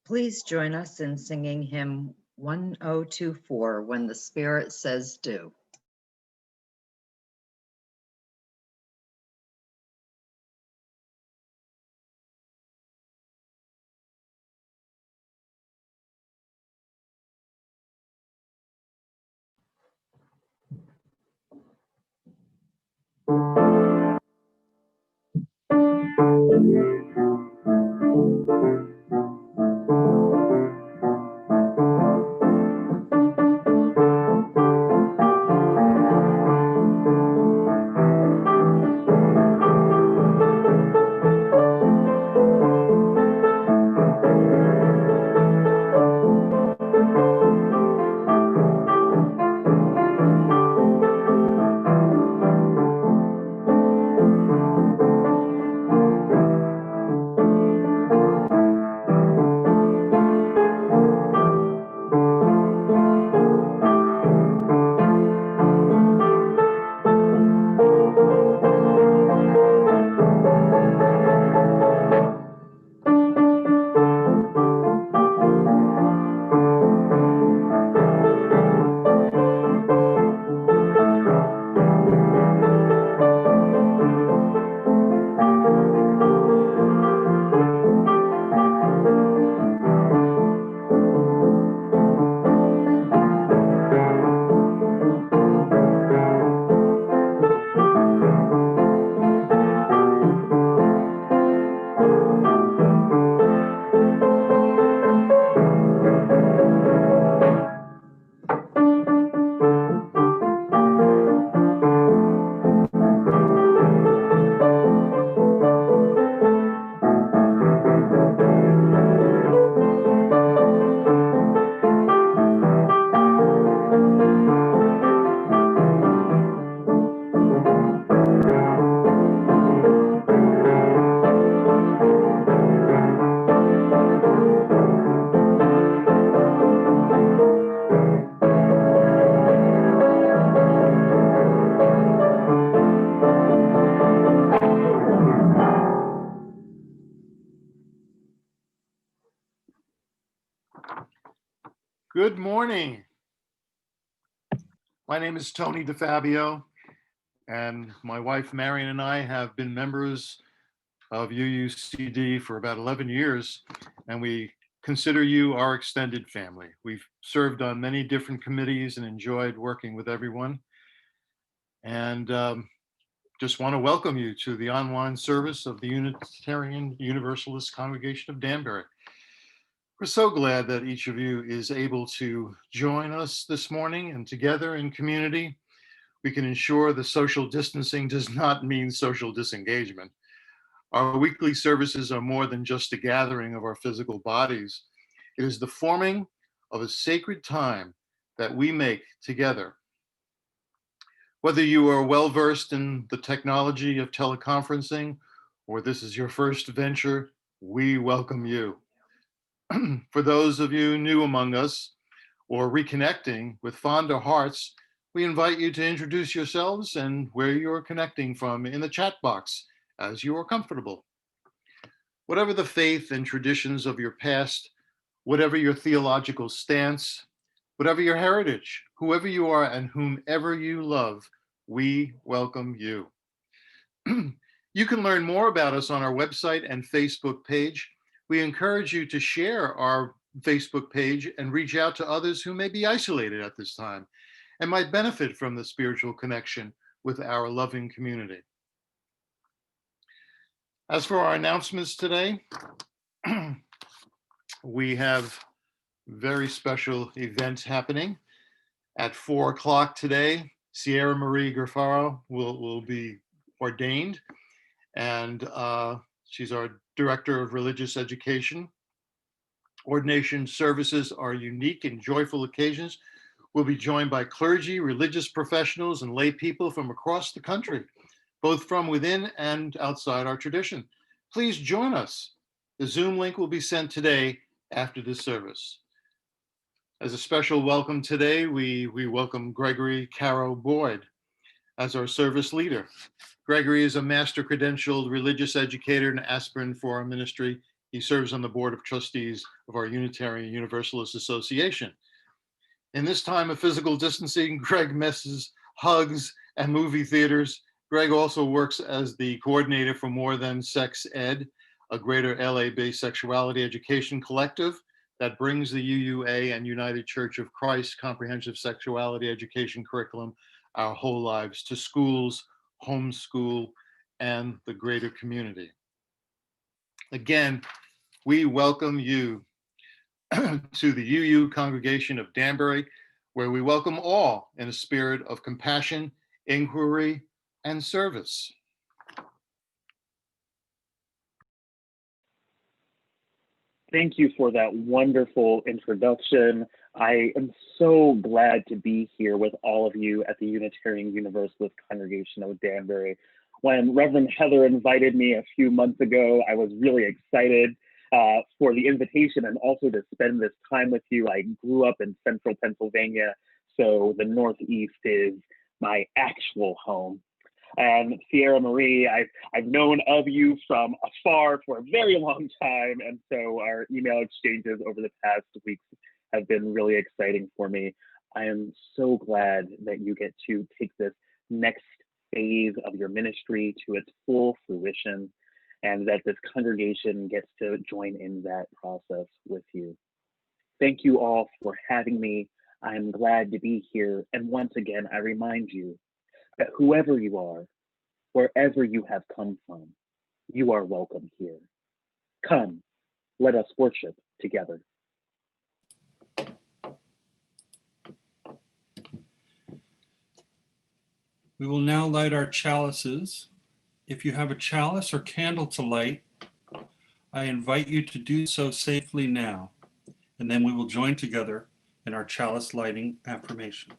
Please join us in singing hymn 1024, When the Spirit Says Do. Good morning. My name is Tony DeFabio, and my wife Marion and I have been members of UUCD for about 11 years, and we consider you our extended family. We've served on many different committees and enjoyed working with everyone. And just want to welcome you to the online service of the Unitarian Universalist Congregation of Danbury. We're so glad that each of you is able to join us this morning, and together in community, we can ensure the social distancing does not mean social disengagement. Our weekly services are more than just a gathering of our physical bodies. It is the forming of a sacred time that we make together. Whether you are well-versed in the technology of teleconferencing, or this is your first venture, we welcome you. For those of you new among us or reconnecting with fonder hearts, we invite you to introduce yourselves and where you're connecting from in the chat box as you are comfortable. Whatever the faith and traditions of your past, whatever your theological stance, whatever your heritage, whoever you are and whomever you love, we welcome you. You can learn more about us on our website and Facebook page. We encourage you to share our Facebook page and reach out to others who may be isolated at this time and might benefit from the spiritual connection with our loving community. As for our announcements today, we have very special events happening. At 4 o'clock today, Sierra Marie Garfaro will be ordained, and she's our Director of Religious Education. Ordination services are unique and joyful occasions. We'll be joined by clergy, religious professionals, and lay people from across the country, both from within and outside our tradition. Please join us. The Zoom link will be sent today after this service. As a special welcome today, we welcome Gregory Caro Boyd as our service leader. Gregory is a master credentialed religious educator and aspirant for our ministry. He serves on the board of trustees of our Unitarian Universalist Association. In this time of physical distancing, Greg misses hugs and movie theaters. Greg also works as the coordinator for More Than Sex Ed, a greater LA-based sexuality education collective that brings the UUA and United Church of Christ comprehensive sexuality education curriculum our whole lives to schools, homeschool, and the greater community. Again, we welcome you to the UU congregation of Danbury, where we welcome all in a spirit of compassion, inquiry, and service. Thank you for that wonderful introduction. I am so glad to be here with all of you at the Unitarian Universalist Congregation of Danbury. When Reverend Heather invited me a few months ago, I was really excited for the invitation and also to spend this time with you. I grew up in central Pennsylvania, so the Northeast is my actual home. And Sierra Marie, I've known of you from afar for a very long time, and so our email exchanges over the past weeks have been really exciting for me. I am so glad that you get to take this next phase of your ministry to its full fruition, and that this congregation gets to join in that process with you. Thank you all for having me. I'm glad to be here, and once again, I remind you that whoever you are, wherever you have come from, you are welcome here. Come, let us worship together. We will now light our chalices. If you have a chalice or candle to light, I invite you to do so safely now, and then we will join together in our chalice lighting affirmation.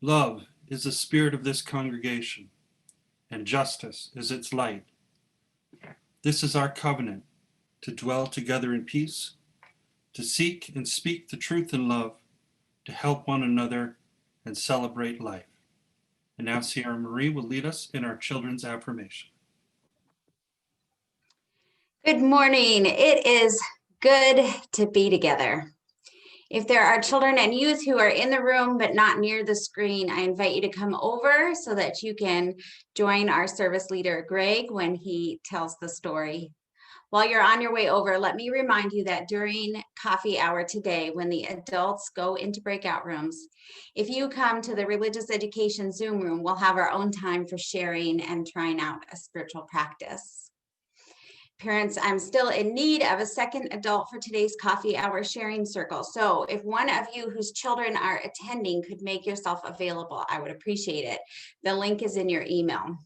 Love is the spirit of this congregation, and justice is its light. This is our covenant, to dwell together in peace, to seek and speak the truth in love, to help one another and celebrate life. And now Sierra Marie will lead us in our children's affirmation. Good morning. It is good to be together. If there are children and youth who are in the room but not near the screen, I invite you to come over so that you can join our service leader, Greg, when he tells the story. While you're on your way over, let me remind you that during coffee hour today, when the adults go into breakout rooms, if you come to the religious education Zoom room, we'll have our own time for sharing and trying out a spiritual practice. Parents, I'm still in need of a second adult for today's coffee hour sharing circle. So if one of you whose children are attending could make yourself available, I would appreciate it. The link is in your email.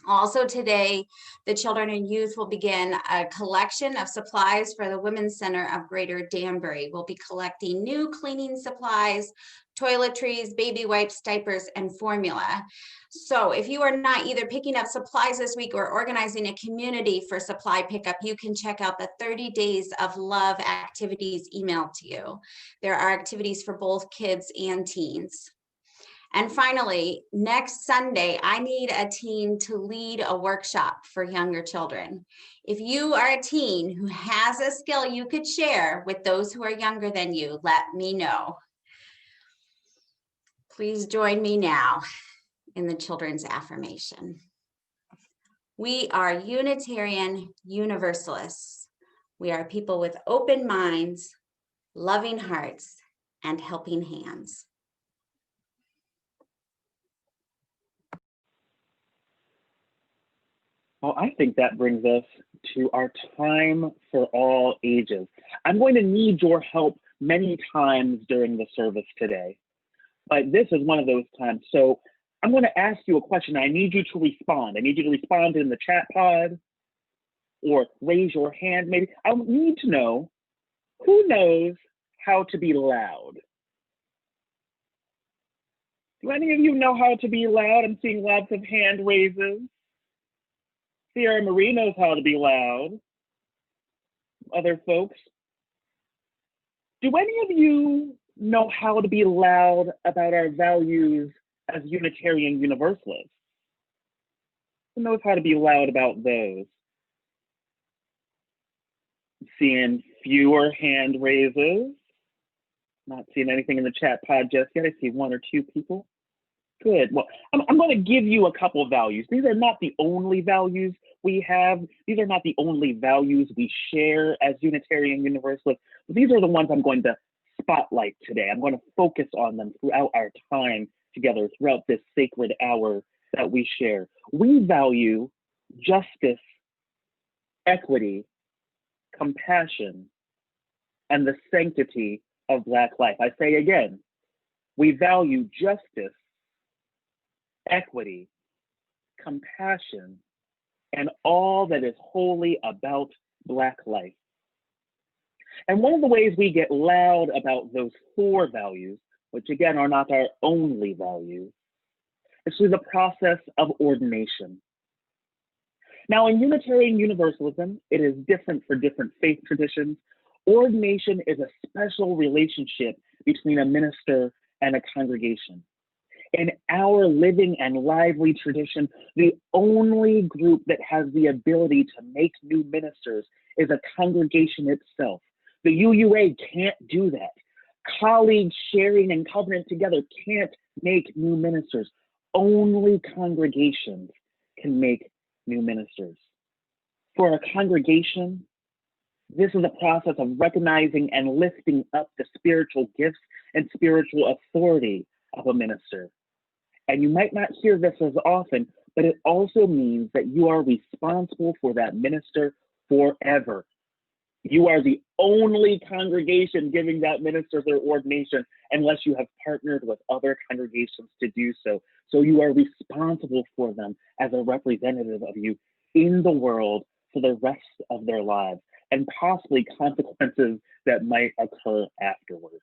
Also today, the children and youth will begin a collection of supplies for the Women's Center of Greater Danbury. We'll be collecting new cleaning supplies, toiletries, baby wipes, diapers, and formula. So if you are not either picking up supplies this week or organizing a community for supply pickup, you can check out the 30 Days of Love activities emailed to you. There are activities for both kids and teens. And finally, next Sunday, I need a teen to lead a workshop for younger children. If you are a teen who has a skill you could share with those who are younger than you, let me know. Please join me now in the children's affirmation. We are Unitarian Universalists. We are people with open minds, loving hearts, and helping hands. Well, I think that brings us to our time for all ages. I'm going to need your help many times during the service today, but this is one of those times. So I'm going to ask you a question. I need you to respond. I need you to respond in the chat pod or raise your hand. Maybe I need to know who knows how to be loud. Do any of you know how to be loud? I'm seeing lots of hand raises. Sierra Marie knows how to be loud. Other folks? Do any of you know how to be loud about our values as Unitarian Universalists? Who knows how to be loud about those? Seeing fewer hand raises. Not seeing anything in the chat pod just yet. I see 1 or 2 people. Good. Well, I'm going to give you a couple of values. These are not the only values we have. These are not the only values we share as Unitarian Universalists. But these are the ones I'm going to spotlight today. I'm going to focus on them throughout our time together, throughout this sacred hour that we share. We value justice, equity, compassion, and the sanctity of Black life. I say again, we value justice, equity, compassion, and all that is holy about Black life. And one of the ways we get loud about those 4 values, which again are not our only values, is through the process of ordination. Now, in Unitarian Universalism, it is different for different faith traditions. Ordination is a special relationship between a minister and a congregation. In our living and lively tradition, the only group that has the ability to make new ministers is a congregation itself. The UUA can't do that. Colleagues sharing and covenant together can't make new ministers. Only congregations can make new ministers. For a congregation, this is a process of recognizing and lifting up the spiritual gifts and spiritual authority of a minister. And you might not hear this as often, but it also means that you are responsible for that minister forever. You are the only congregation giving that minister their ordination unless you have partnered with other congregations to do so. So you are responsible for them as a representative of you in the world for the rest of their lives, and possibly consequences that might occur afterward.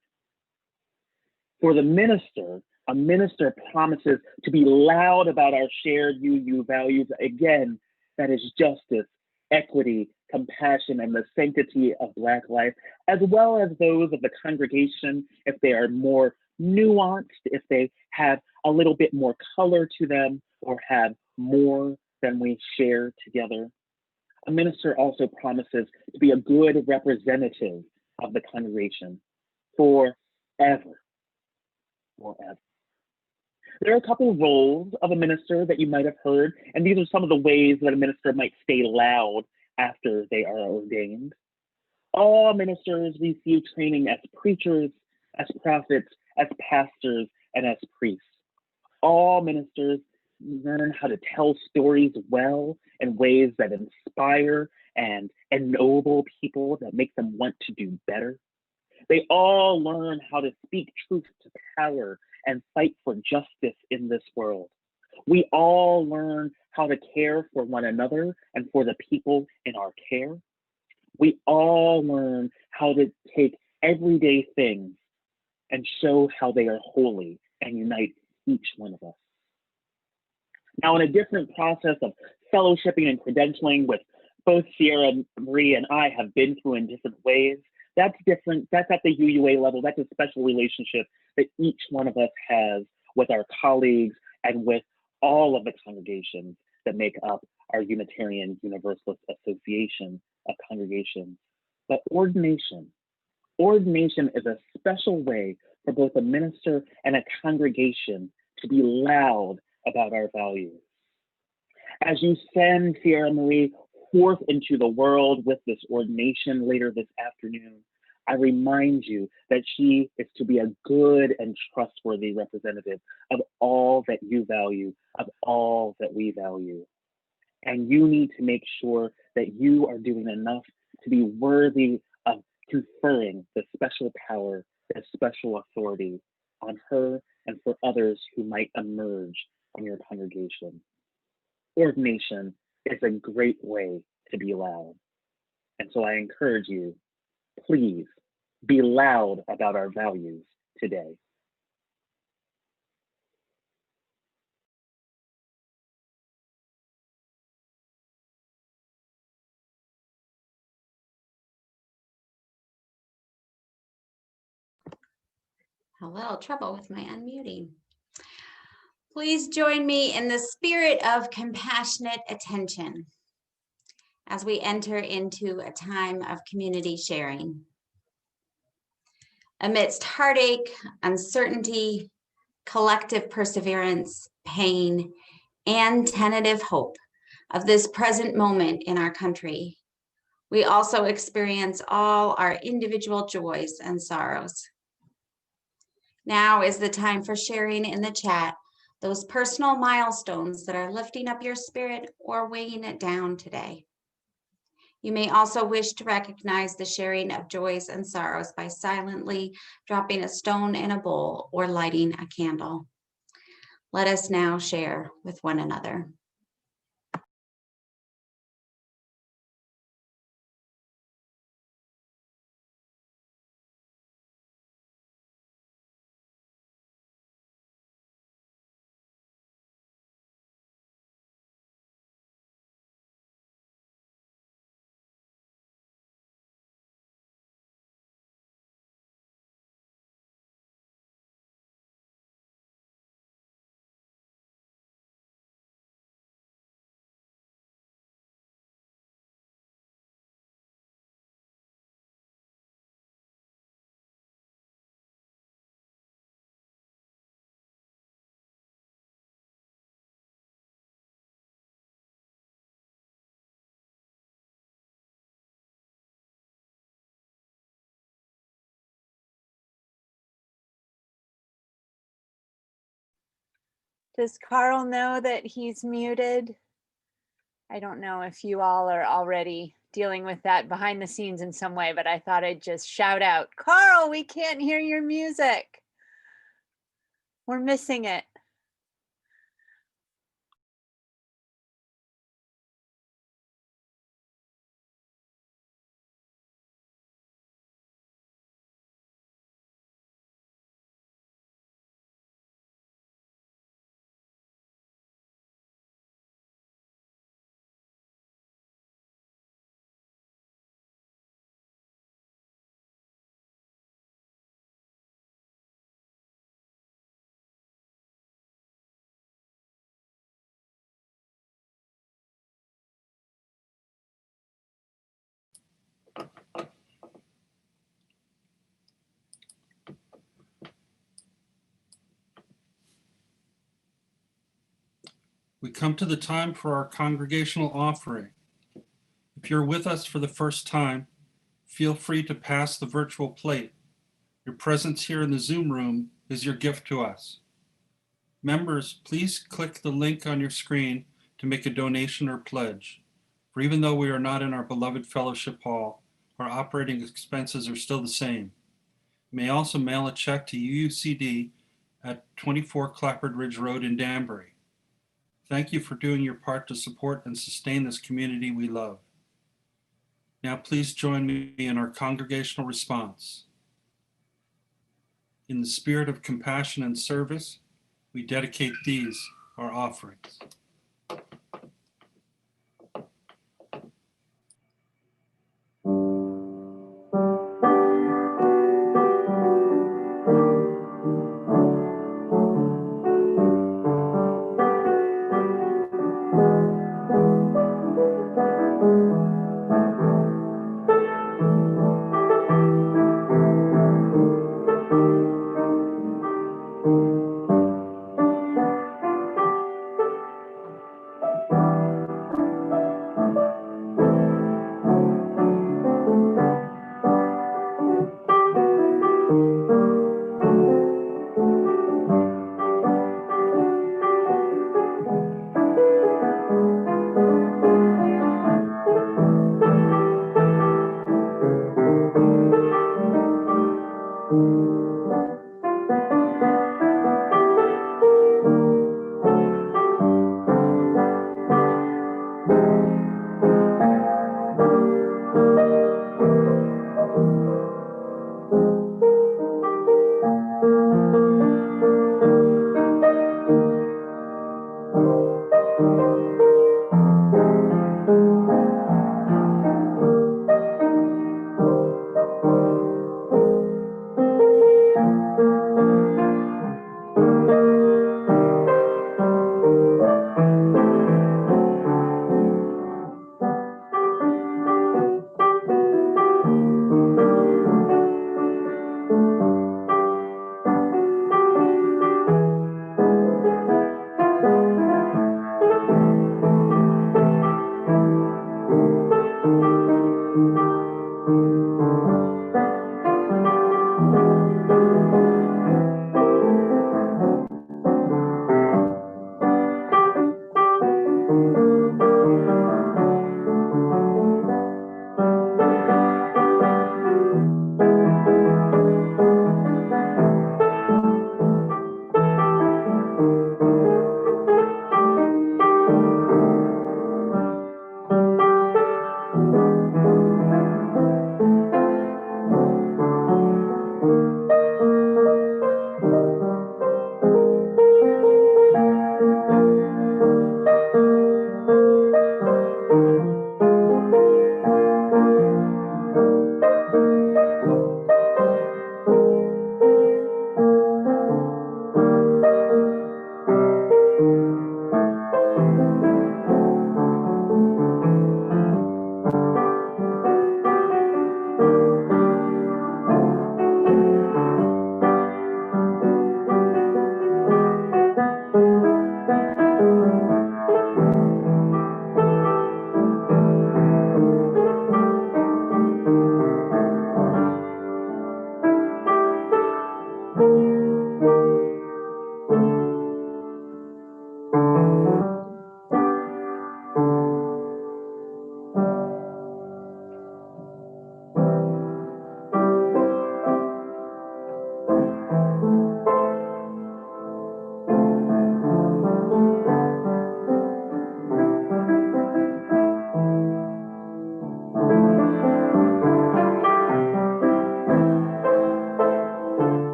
For the minister, a minister promises to be loud about our shared UU values. Again, that is justice, equity, compassion, and the sanctity of Black life, as well as those of the congregation, if they are more nuanced, if they have a little bit more color to them, or have more than we share together. A minister also promises to be a good representative of the congregation forever. Forever. There are a couple of roles of a minister that you might have heard, and these are some of the ways that a minister might stay loud after they are ordained. All ministers receive training as preachers, as prophets, as pastors, and as priests. All ministers learn how to tell stories well in ways that inspire and ennoble people, that make them want to do better. They all learn how to speak truth to power and fight for justice in this world. We all learn how to care for one another and for the people in our care. We all learn how to take everyday things and show how they are holy and unite each one of us. Now, in a different process of fellowshipping and credentialing, with both Sierra Marie and I have been through in different ways, that's different. That's at the UUA level. That's a special relationship that each one of us has with our colleagues and with all of the congregations that make up our Unitarian Universalist Association of Congregations. But ordination is a special way for both a minister and a congregation to be loud about our values. As you send Sierra Marie forth into the world with this ordination later this afternoon, I remind you that she is to be a good and trustworthy representative of all that you value, of all that we value. And you need to make sure that you are doing enough to be worthy of conferring the special power, the special authority on her and for others who might emerge in your congregation. Ordination is a great way to be loud. And so I encourage you, please be loud about our values today. A little trouble with my unmuting. Please join me in the spirit of compassionate attention as we enter into a time of community sharing. Amidst heartache, uncertainty, collective perseverance, pain, and tentative hope of this present moment in our country, we also experience all our individual joys and sorrows. Now is the time for sharing in the chat those personal milestones that are lifting up your spirit or weighing it down today. You may also wish to recognize the sharing of joys and sorrows by silently dropping a stone in a bowl or lighting a candle. Let us now share with one another. Does Carl know that he's muted? I don't know if you all are already dealing with that behind the scenes in some way, but I thought I'd just shout out, Carl, we can't hear your music. We're missing it. We come to the time for our congregational offering. If you're with us for the first time, feel free to pass the virtual plate. Your presence here in the Zoom room is your gift to us. Members, please click the link on your screen to make a donation or pledge. For even though we are not in our beloved fellowship hall, our operating expenses are still the same. You may also mail a check to UUCD at 24 Clapboard Ridge Road in Danbury. Thank you for doing your part to support and sustain this community we love. Now please join me in our congregational response. In the spirit of compassion and service, we dedicate these, our offerings.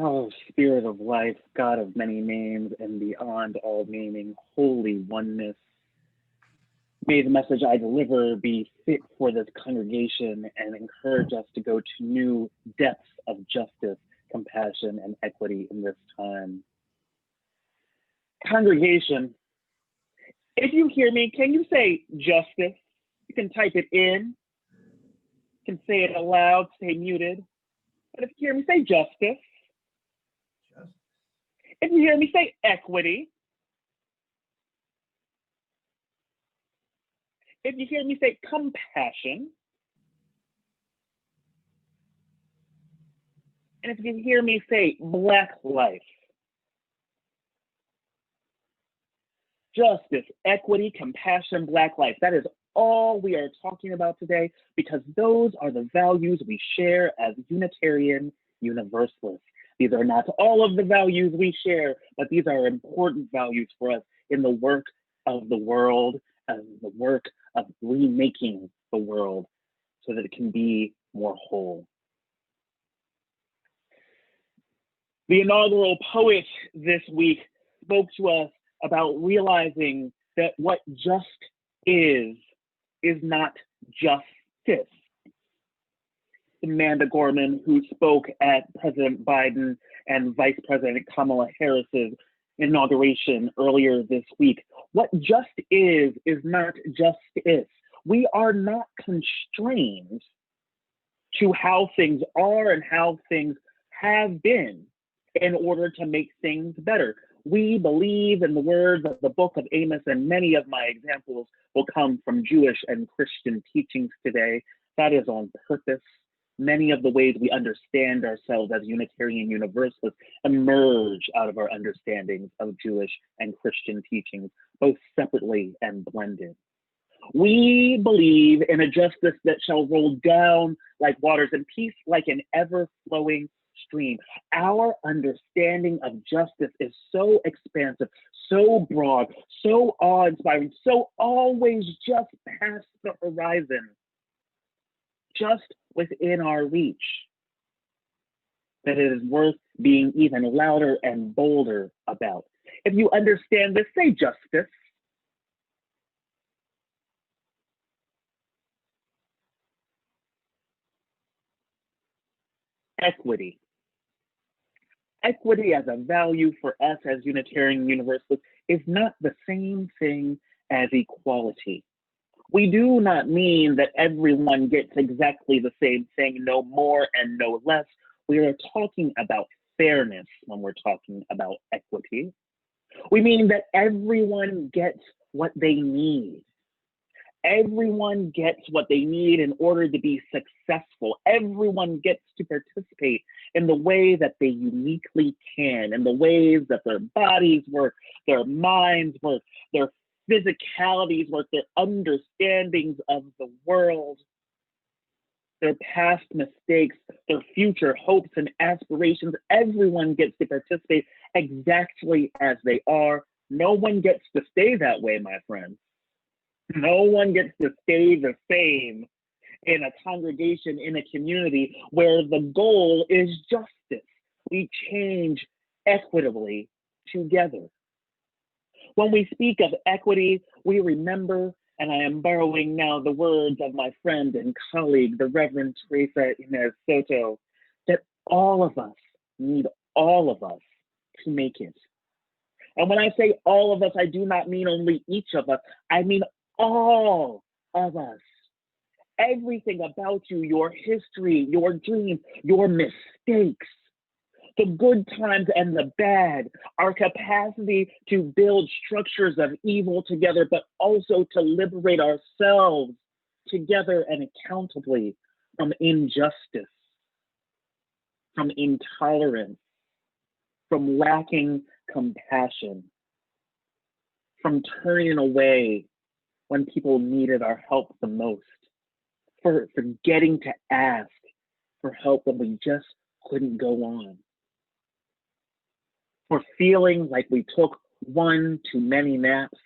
Oh, Spirit of life, God of many names and beyond all naming, holy oneness. May the message I deliver be fit for this congregation and encourage us to go to new depths of justice, compassion, and equity in this time. Congregation, if you hear me, can you say justice? You can type it in. You can say it aloud, stay muted. But if you hear me, say justice. If you hear me, say equity. If you hear me, say compassion. And if you hear me, say Black life. Justice, equity, compassion, Black life. That is all we are talking about today, because those are the values we share as Unitarian Universalists. These are not all of the values we share, but these are important values for us in the work of the world and the work of remaking the world so that it can be more whole. The inaugural poet this week spoke to us about realizing that what just is not justice. Amanda Gorman, who spoke at President Biden and Vice President Kamala Harris's inauguration earlier this week. What just is not justice. We are not constrained to how things are and how things have been in order to make things better. We believe in the words of the book of Amos, and many of my examples will come from Jewish and Christian teachings today. That is on purpose. Many of the ways we understand ourselves as Unitarian Universalists emerge out of our understandings of Jewish and Christian teachings, both separately and blended. We believe in a justice that shall roll down like waters and peace like an ever-flowing stream. Our understanding of justice is so expansive, so broad, so awe-inspiring, so always just past the horizon, just within our reach, that it is worth being even louder and bolder about. If you understand this, say justice. Equity. Equity as a value for us as Unitarian Universalists is not the same thing as equality. We do not mean that everyone gets exactly the same thing, no more and no less. We are talking about fairness when we're talking about equity. We mean that everyone gets what they need. Everyone gets what they need in order to be successful. Everyone gets to participate in the way that they uniquely can, in the ways that their bodies work, their minds work, their physicalities work, their understandings of the world, their past mistakes, their future hopes and aspirations. Everyone gets to participate exactly as they are. No one gets to stay that way, my friends. No one gets to stay the same in a congregation, in a community where the goal is justice. We change equitably together. When we speak of equity, we remember, and I am borrowing now the words of my friend and colleague, the Reverend Teresa Inez Soto, that all of us need all of us to make it. And when I say all of us, I do not mean only each of us, I mean all of us. Everything about you, your history, your dreams, your mistakes, the good times and the bad, our capacity to build structures of evil together, but also to liberate ourselves together and accountably from injustice, from intolerance, from lacking compassion, from turning away when people needed our help the most, for forgetting to ask for help when we just couldn't go on, for feeling like we took one too many naps.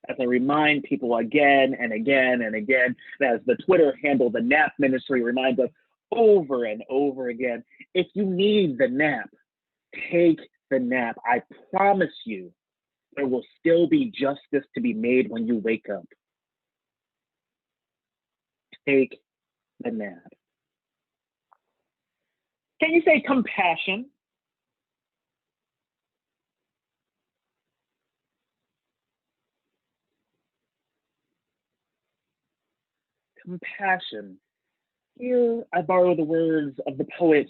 As I remind people again and again and again, and as the Twitter handle, the Nap Ministry, reminds us over and over again, if you need the nap, take the nap. I promise you, there will still be justice to be made when you wake up. Take the nap. Can you say compassion? Compassion. Here I borrow the words of the poet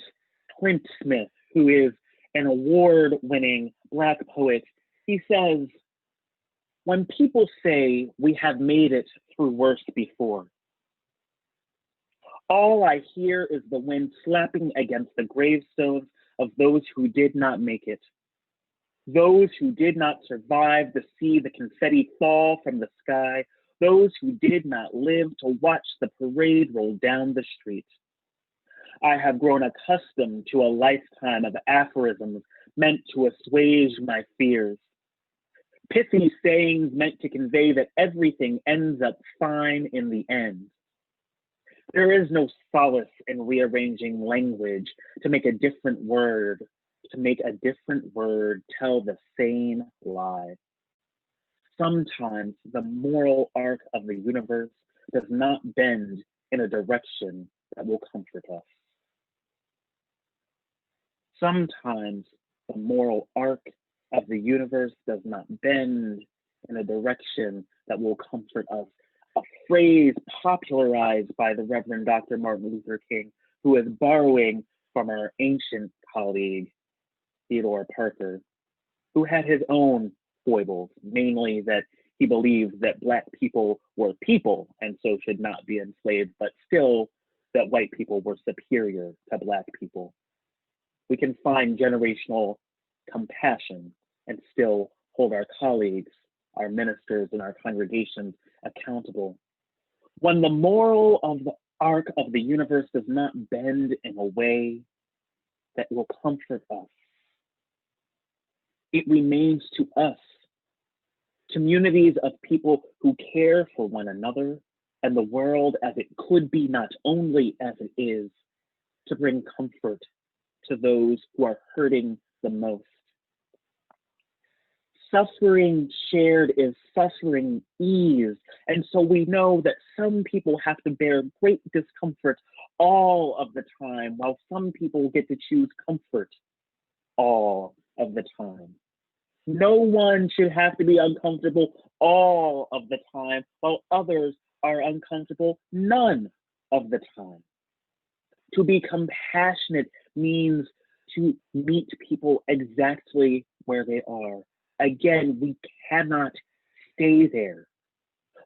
Clint Smith, who is an award-winning Black poet. He says, when people say we have made it through worse before, all I hear is the wind slapping against the gravestones of those who did not make it, those who did not survive to see the confetti fall from the sky, those who did not live to watch the parade roll down the street. I have grown accustomed to a lifetime of aphorisms meant to assuage my fears, pithy sayings meant to convey that everything ends up fine in the end. There is no solace in rearranging language to make a different word, tell the same lie. Sometimes the moral arc of the universe does not bend in a direction that will comfort us. Sometimes the moral arc of the universe does not bend in a direction that will comfort us. A phrase popularized by the Reverend Dr. Martin Luther King, who is borrowing from our ancient colleague, Theodore Parker. who had his own foibles, mainly that he believed that Black people were people and so should not be enslaved, but still that white people were superior to Black people. We can find generational compassion and still hold our colleagues, our ministers, and our congregations accountable. When the moral of the arc of the universe does not bend in a way that will comfort us, it remains to us, communities of people who care for one another and the world as it could be, not only as it is, to bring comfort to those who are hurting the most. Suffering shared is suffering ease. And so we know that some people have to bear great discomfort all of the time, while some people get to choose comfort all of the time. No one should have to be uncomfortable all of the time, while others are uncomfortable none of the time. To be compassionate means to meet people exactly where they are. Again, we cannot stay there.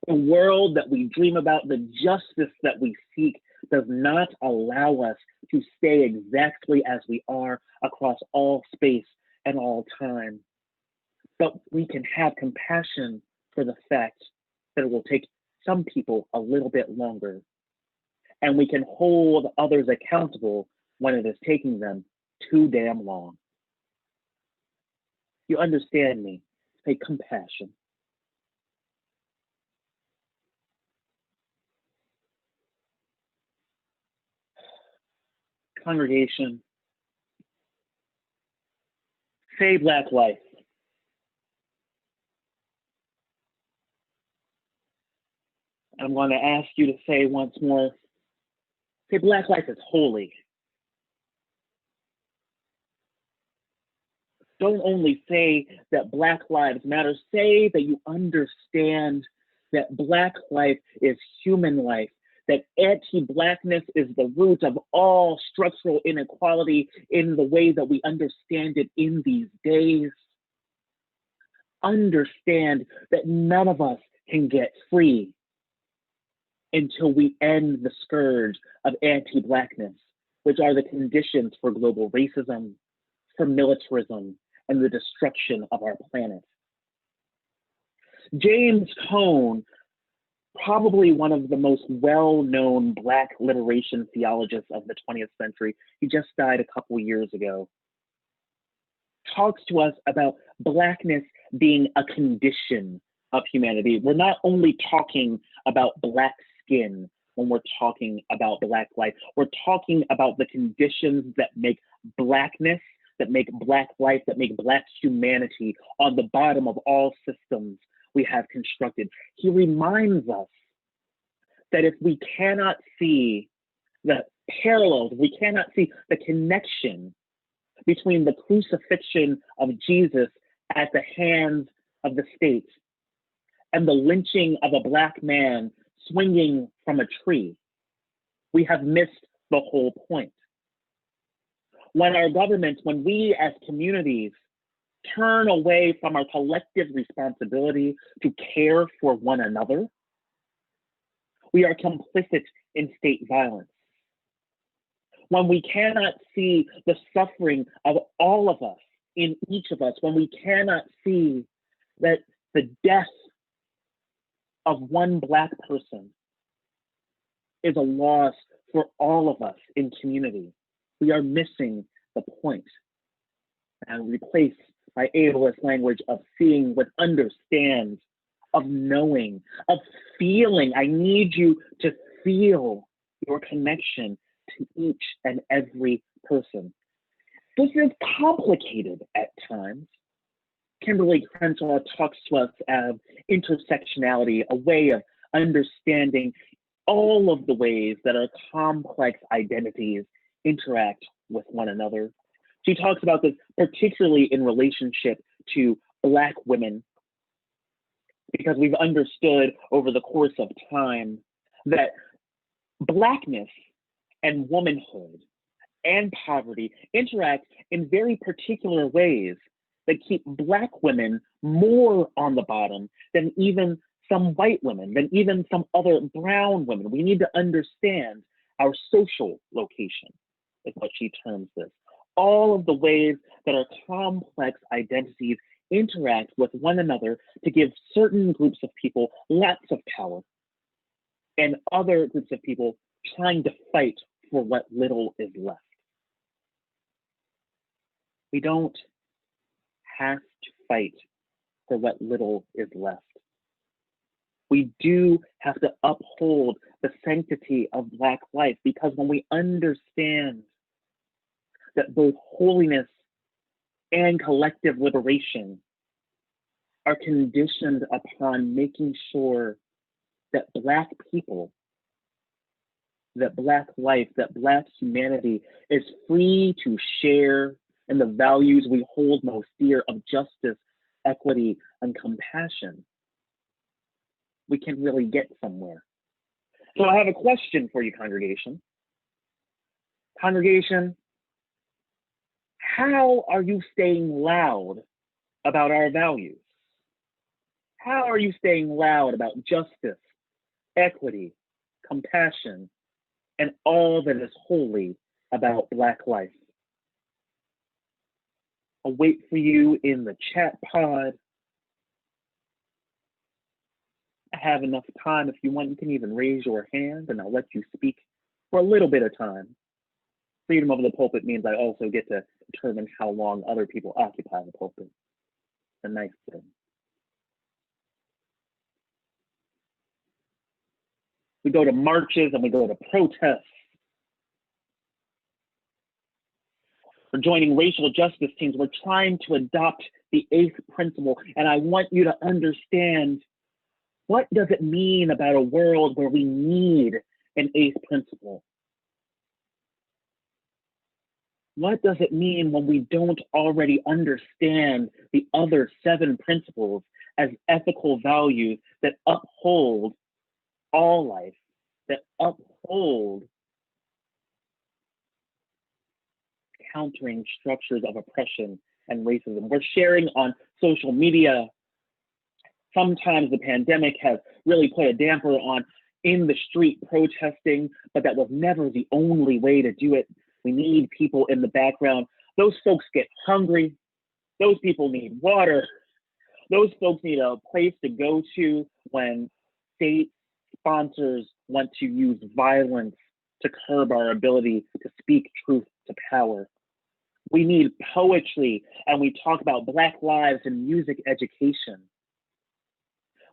The world that we dream about, the justice that we seek, does not allow us to stay exactly as we are across all space and all time. But we can have compassion for the fact that it will take some people a little bit longer. And we can hold others accountable when it is taking them too damn long. You understand me? Say compassion. Congregation, say Black life. I'm going to ask you to say once more, say Black life is holy. Don't only say that Black lives matter, say that you understand that Black life is human life, that anti-Blackness is the root of all structural inequality in the way that we understand it in these days. Understand that none of us can get free until we end the scourge of anti-Blackness, which are the conditions for global racism, for militarism, and the destruction of our planet. James Cone, probably one of the most well-known Black liberation theologians of the 20th century, he just died a couple years ago, talks to us about Blackness being a condition of humanity. We're not only talking about Black skin when we're talking about Black life, we're talking about the conditions that make Blackness, that make Black life, that make Black humanity on the bottom of all systems we have constructed. He reminds us that if we cannot see the parallels, we cannot see the connection between the crucifixion of Jesus at the hands of the state and the lynching of a Black man swinging from a tree, we have missed the whole point. When our governments, when we as communities turn away from our collective responsibility to care for one another, we are complicit in state violence. When we cannot see the suffering of all of us, in each of us, when we cannot see that the death of one Black person is a loss for all of us in community, we are missing the point. And replace by ableist language of seeing with understands, of knowing, of feeling. I need you to feel your connection to each and every person. This is complicated at times. Kimberly Crenshaw talks to us of intersectionality, a way of understanding all of the ways that our complex identities interact with one another. She talks about this particularly in relationship to Black women, because we've understood over the course of time that Blackness and womanhood and poverty interact in very particular ways that keep Black women more on the bottom than even some white women, than even some other brown women. We need to understand our social location, is what she terms this. All of the ways that our complex identities interact with one another to give certain groups of people lots of power and other groups of people trying to fight for what little is left. We don't have to fight for what little is left. We do have to uphold the sanctity of Black life, because when we understand that both holiness and collective liberation are conditioned upon making sure that Black people, that Black life, that Black humanity is free to share in the values we hold most dear of justice, equity, and compassion, we can really get somewhere. So I have a question for you, congregation. Congregation, how are you staying loud about our values? How are you staying loud about justice, equity, compassion, and all that is holy about Black life? I'll wait for you in the chat pod. I have enough time. If you want, you can even raise your hand and I'll let you speak for a little bit of time. Freedom of the pulpit means I also get to determine how long other people occupy the pulpit. A nice thing. We go to marches and we go to protests. We're joining racial justice teams. We're trying to adopt the eighth principle. And I want you to understand, what does it mean about a world where we need an eighth principle? What does it mean when we don't already understand the other 7 principles as ethical values that uphold all life, that uphold countering structures of oppression and racism? We're sharing on social media. Sometimes the pandemic has really put a damper on in the street protesting, but that was never the only way to do it. We need people in the background. Those folks get hungry. Those people need water. Those folks need a place to go to when state sponsors want to use violence to curb our ability to speak truth to power. We need poetry, and we talk about Black lives and music education.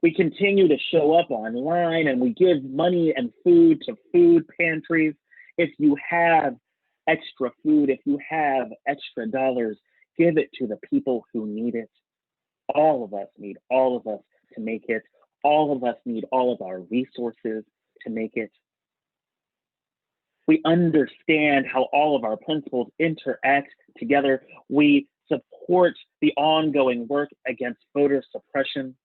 We continue to show up online and we give money and food to food pantries. If you have extra food, if you have extra dollars, give it to the people who need it. All of us need all of us to make it. All of us need all of our resources to make it. We understand how all of our principles interact together. We support the ongoing work against voter suppression.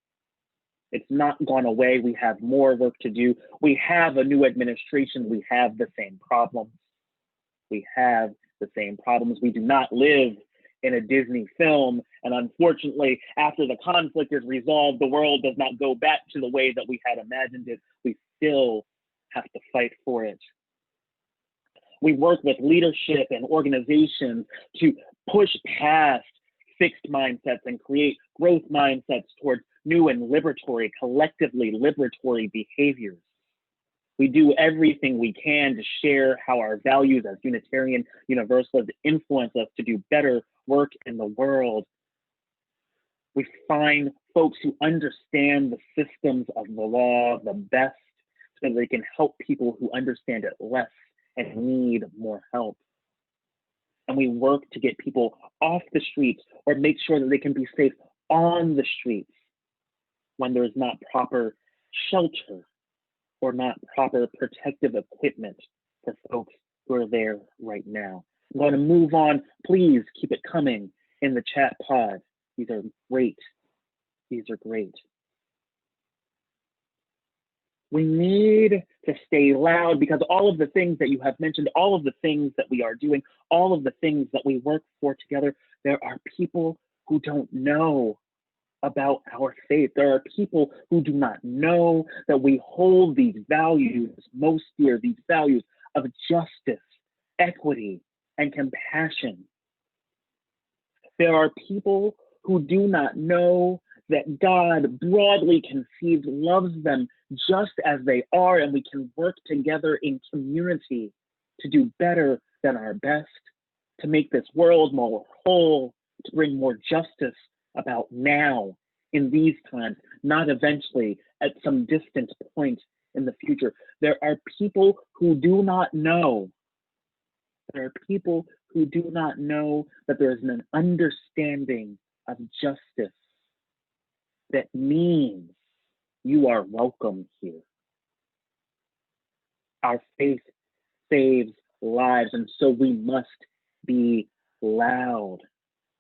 It's not gone away. We have more work to do. We have a new administration. We have the same problems. We have the same problems. We do not live in a Disney film. And unfortunately, after the conflict is resolved, the world does not go back to the way that we had imagined it. We still have to fight for it. We work with leadership and organizations to push past fixed mindsets and create growth mindsets towards new and liberatory, collectively liberatory behaviors. We do everything we can to share how our values as Unitarian Universalists influence us to do better work in the world. We find folks who understand the systems of the law the best so that they can help people who understand it less and need more help. And we work to get people off the streets or make sure that they can be safe on the streets when there's not proper shelter or not proper protective equipment for folks who are there right now. I'm going to move on. Please keep it coming in the chat pod. These are great. These are great. We need to stay loud because all of the things that you have mentioned, all of the things that we are doing, all of the things that we work for together, there are people who don't know about our faith. There are people who do not know that we hold these values most dear, these values of justice, equity, and compassion. There are people who do not know that God, broadly conceived, loves them just as they are, and we can work together in community to do better than our best, to make this world more whole, to bring more justice about now in these times, not eventually at some distant point in the future. There are people who do not know. There are people who do not know that there is an understanding of justice that means you are welcome here. Our faith saves lives, and so we must be loud.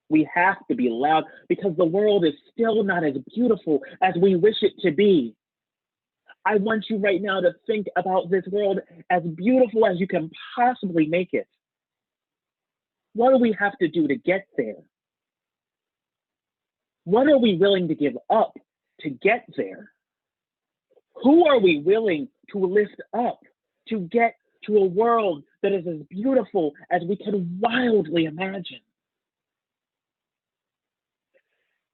We have to be loud because the world is still not as beautiful as we wish it to be. I want you right now to think about this world as beautiful as you can possibly make it. What do we have to do to get there? What are we willing to give up to get there? Who are we willing to lift up to get to a world that is as beautiful as we can wildly imagine?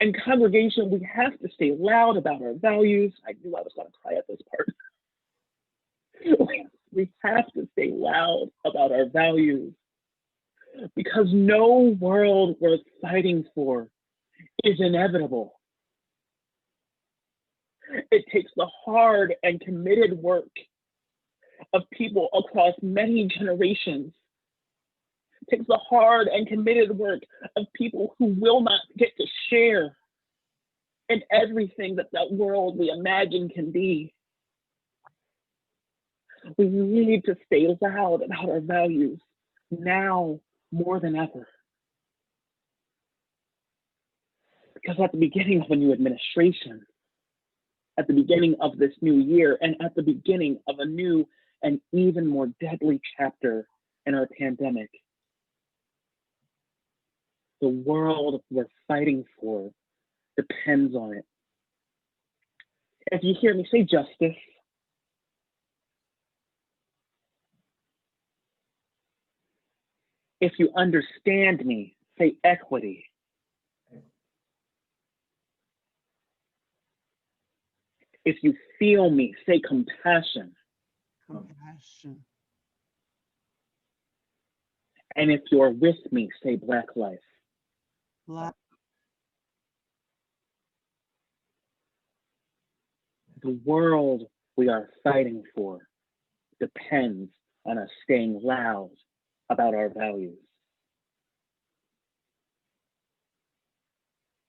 And congregation, we have to stay loud about our values. I knew I was going to cry at this part. We have to stay loud about our values because no world worth fighting for is inevitable. It takes the hard and committed work of people across many generations. It takes the hard and committed work of people who will not get to share in everything that that world we imagine can be. We need to stay loud about our values now more than ever. Because at the beginning of a new administration, at the beginning of this new year, and at the beginning of a new and even more deadly chapter in our pandemic, the world we're fighting for depends on it. If you hear me say justice, if you understand me, say equity. If you feel me, say compassion. Compassion. And if you're with me, say Black life. Black. The world we are fighting for depends on us staying loud about our values.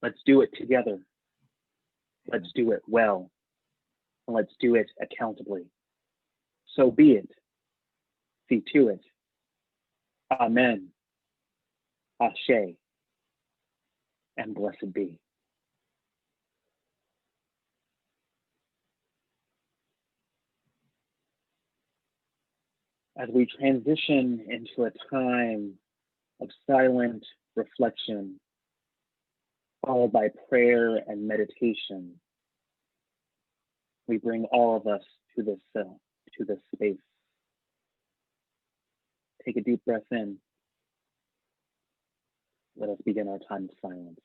Let's do it together. Let's do it well. And let's do it accountably. So be it. See to it. Amen. Ashe. And blessed be. As we transition into a time of silent reflection, followed by prayer and meditation, we bring all of us to this space. Take a deep breath in. Let us begin our time of silence.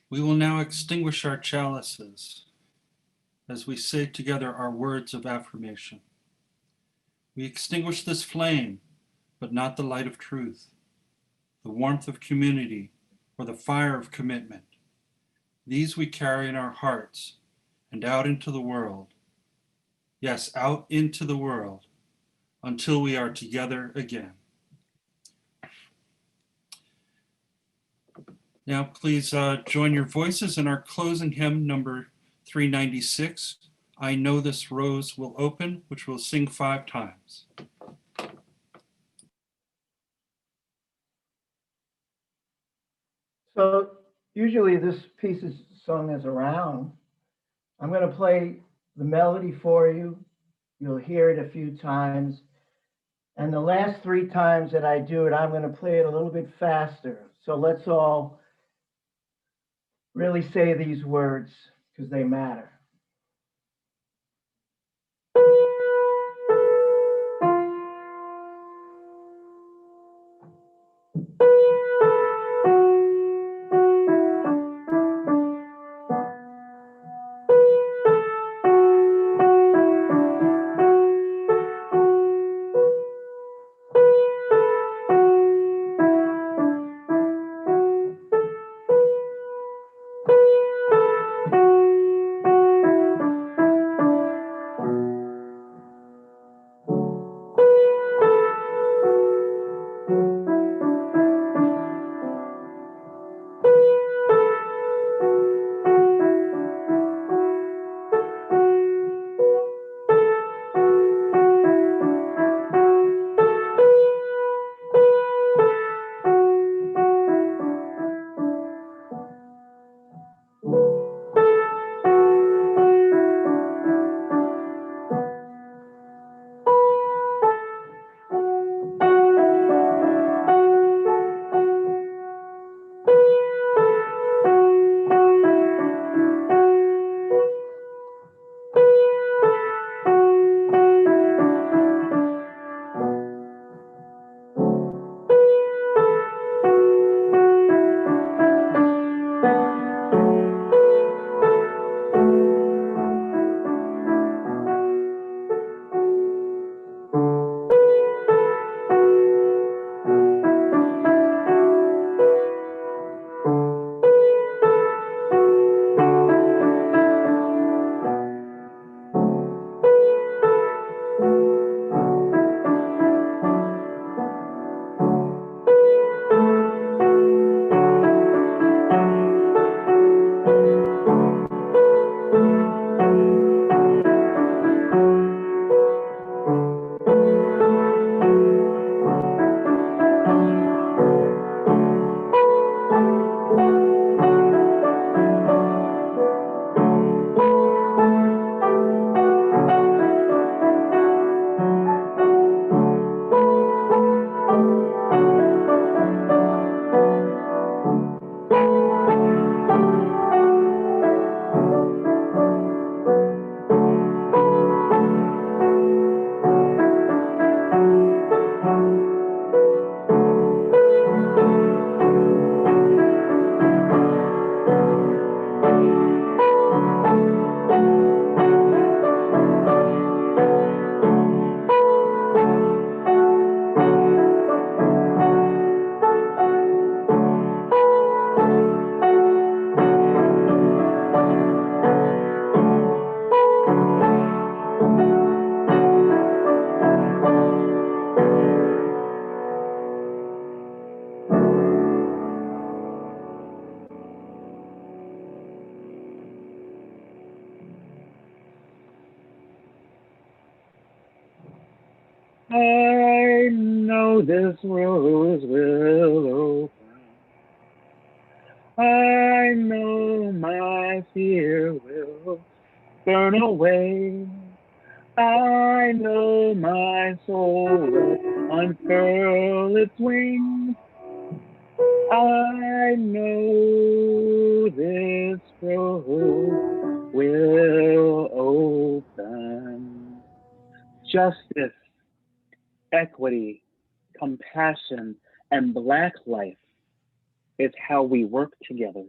We will now extinguish our chalices as we say together our words of affirmation. We extinguish this flame, but not the light of truth, the warmth of community, or the fire of commitment. These we carry in our hearts and out into the world. Yes, out into the world until we are together again. Now, please join your voices in our closing hymn number 396, I Know This Rose Will Open, which we'll sing 5 times. So usually this piece is sung as a round. I'm going to play the melody for you. You'll hear it a few times. And the last 3 times that I do it, I'm going to play it a little bit faster. So let's all really say these words because they matter. I know this rose will open. I know my fear will burn away. I know my soul will unfurl its wings. I know this rose will open. Justice, equity, compassion, and Black life is how we work together.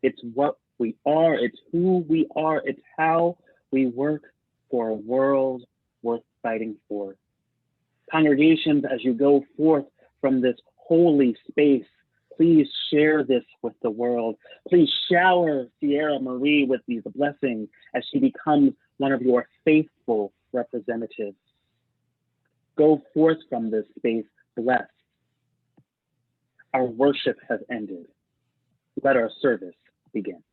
It's what we are, it's who we are, it's how we work for a world worth fighting for. Congregations, as you go forth from this holy space, please share this with the world. Please shower Sierra Marie with these blessings as she becomes one of your faithful representatives. Go forth from this space blessed. Our worship has ended. Let our service begin.